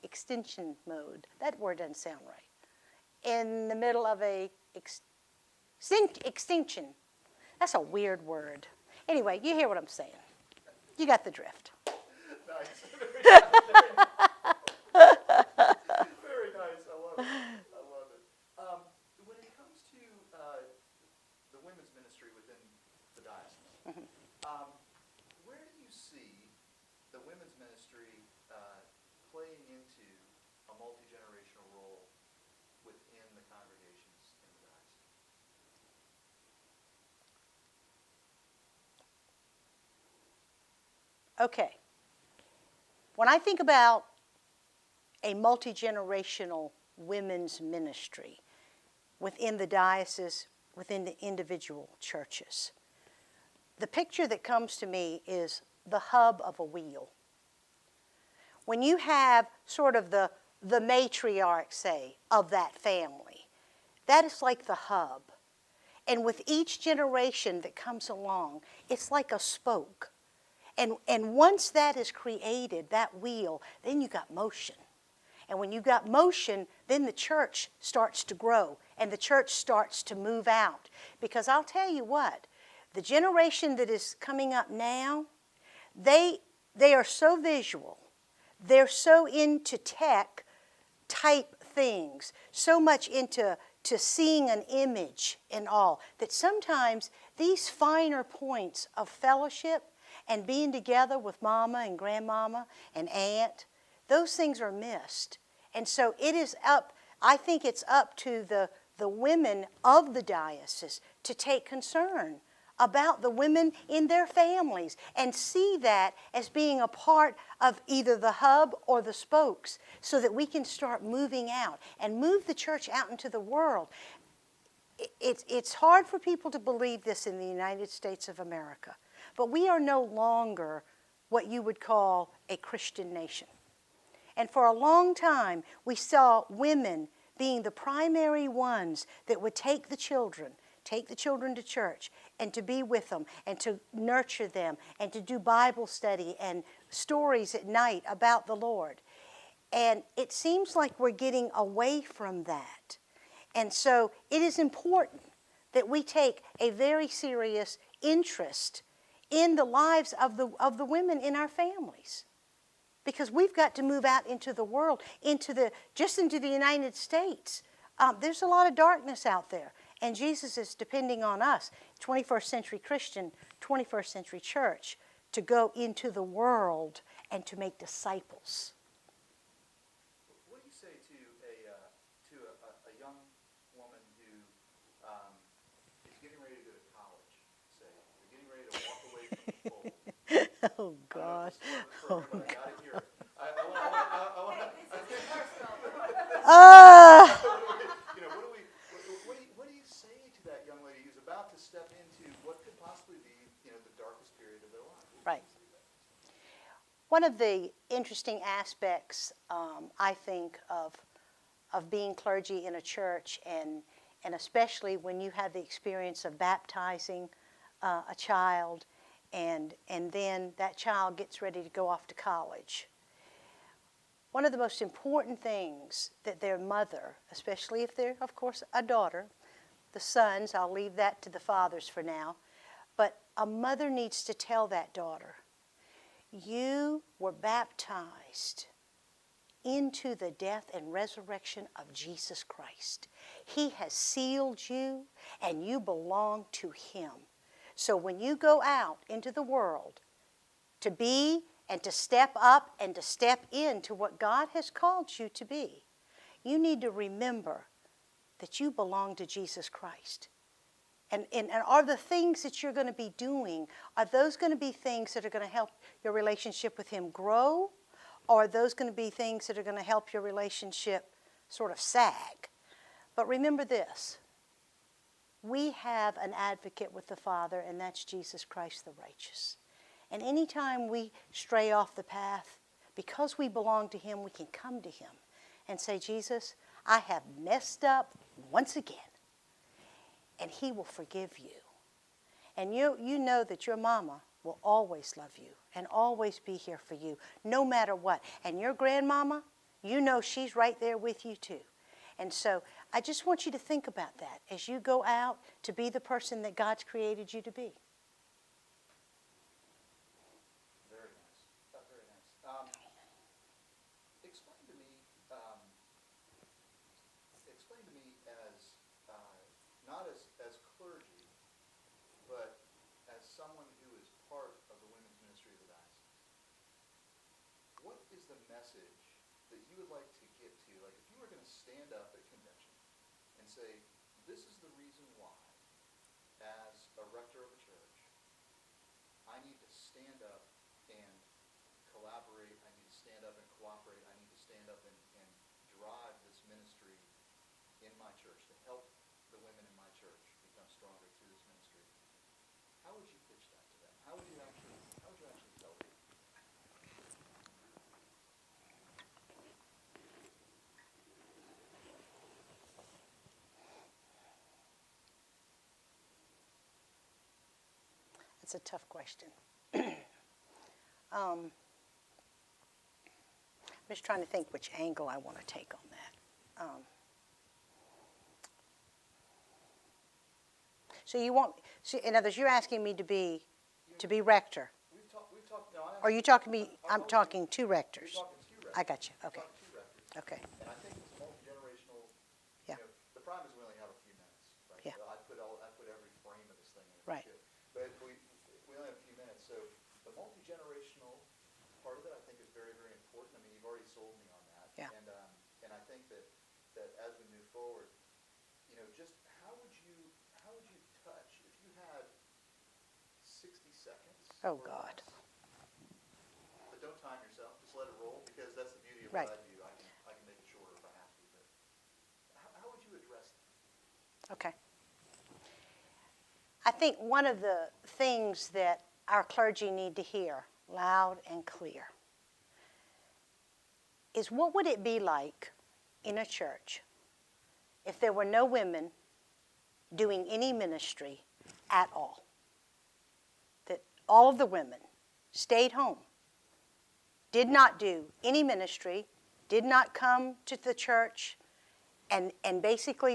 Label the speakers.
Speaker 1: extinction mode. That word doesn't sound right. In the middle of a extinction. That's a weird word. Anyway, you hear what I'm saying. You got the drift.
Speaker 2: Nice. Very nice. I love it. When it comes to the women's ministry within the diocese, where do you see the women's ministry playing into a multi-generational role within the congregations in the diocese?
Speaker 1: Okay. When I think about a multi-generational women's ministry within the diocese, within the individual churches, the picture that comes to me is the hub of a wheel. When you have sort of the matriarch, say, of that family, that is like the hub. And with each generation that comes along, it's like a spoke. And once that is created, that wheel, then you got motion. And when you got motion, then the church starts to grow and the church starts to move out. Because I'll tell you what, the generation that is coming up now, they are so visual. They're so into tech type things, so much into seeing an image and all, that sometimes these finer points of fellowship and being together with mama and grandmama and aunt, those things are missed. And so it is up, I think it's up to the women of the diocese to take concern about the women in their families and see that as being a part of either the hub or the spokes so that we can start moving out and move the church out into the world. It's hard for people to believe this in the United States of America, but we are no longer what you would call a Christian nation. And for a long time, we saw women being the primary ones that would take the children to church and to be with them and to nurture them and to do Bible study and stories at night about the Lord. And it seems like we're getting away from that. And so it is important that we take a very serious interest in the lives of the women in our families. Because we've got to move out into the world, into the United States. There's a lot of darkness out there. And Jesus is depending on us, 21st century Christian, 21st century church, to go into the world and to make disciples.
Speaker 2: What do you say to a young woman who is getting ready to go to college, say, or getting ready to walk away from the fold?
Speaker 1: Oh, gosh. Oh, God.
Speaker 2: What do you say to that young lady who's about to step into what could possibly be, the darkest period of their life?
Speaker 1: Right. One of the interesting aspects, I think, of being clergy in a church, and especially when you have the experience of baptizing a child, and then that child gets ready to go off to college. One of the most important things that their mother, especially if they're, of course, a daughter, the sons, I'll leave that to the fathers for now, but a mother needs to tell that daughter, you were baptized into the death and resurrection of Jesus Christ. He has sealed you, and you belong to Him. So when you go out into the world to be and to step up and to step into what God has called you to be, you need to remember that you belong to Jesus Christ. And are the things that you're going to be doing, are those going to be things that are going to help your relationship with Him grow? Or are those going to be things that are going to help your relationship sort of sag? But remember this. We have an advocate with the Father, and that's Jesus Christ the righteous. And anytime we stray off the path, because we belong to Him, we can come to Him and say, Jesus, I have messed up once again. And He will forgive you. And you know that your mama will always love you and always be here for you, no matter what. And your grandmama, you know she's right there with you too. And so I just want you to think about that as you go out to be the person that God's created you to be.
Speaker 2: Very nice. Very nice. Explain to me, as not as clergy, but as someone who is part of the women's ministry of the diocese. What is the message that you would like to get to? Like, if you were going to stand up at convention and say, "This is the reason why, as a rector of a church, I need to stand up and collaborate. I need to stand up and cooperate. I need to stand up and drive this ministry in my church to help the women in my church become stronger through this ministry." How would you pitch that to them? How would you actually tell them?
Speaker 1: That's a tough question. I'm just trying to think which angle I want to take on that. So you want, so in other words, you're asking me to be rector.
Speaker 2: We've talked. No,
Speaker 1: Are you talking to me? I'm talking to rectors.
Speaker 2: You're talking to rectors.
Speaker 1: I got you. Okay.
Speaker 2: You're talking to rectors.
Speaker 1: Okay.
Speaker 2: And I think it's multi-generational.
Speaker 1: Yeah.
Speaker 2: You know, the problem is we only have a few minutes. Right?
Speaker 1: Yeah.
Speaker 2: So I put every frame of this thing in.
Speaker 1: Right.
Speaker 2: Too. But we only have a few minutes. So the multi-generational part of it, I think, is very, very important. I mean, you've already sold me on that.
Speaker 1: Yeah.
Speaker 2: And I think that as we move forward, you know, just how would you touch if you had 60 seconds?
Speaker 1: Oh,
Speaker 2: or
Speaker 1: God.
Speaker 2: less? But don't time yourself. Just let it roll, because that's the beauty of
Speaker 1: Right.
Speaker 2: what I do. I can make it shorter if I have to. But how would you address that?
Speaker 1: Okay. I think one of the things that our clergy need to hear loud and clear is, what would it be like in a church if there were no women doing any ministry at all? That all of the women stayed home, did not do any ministry, did not come to the church, and basically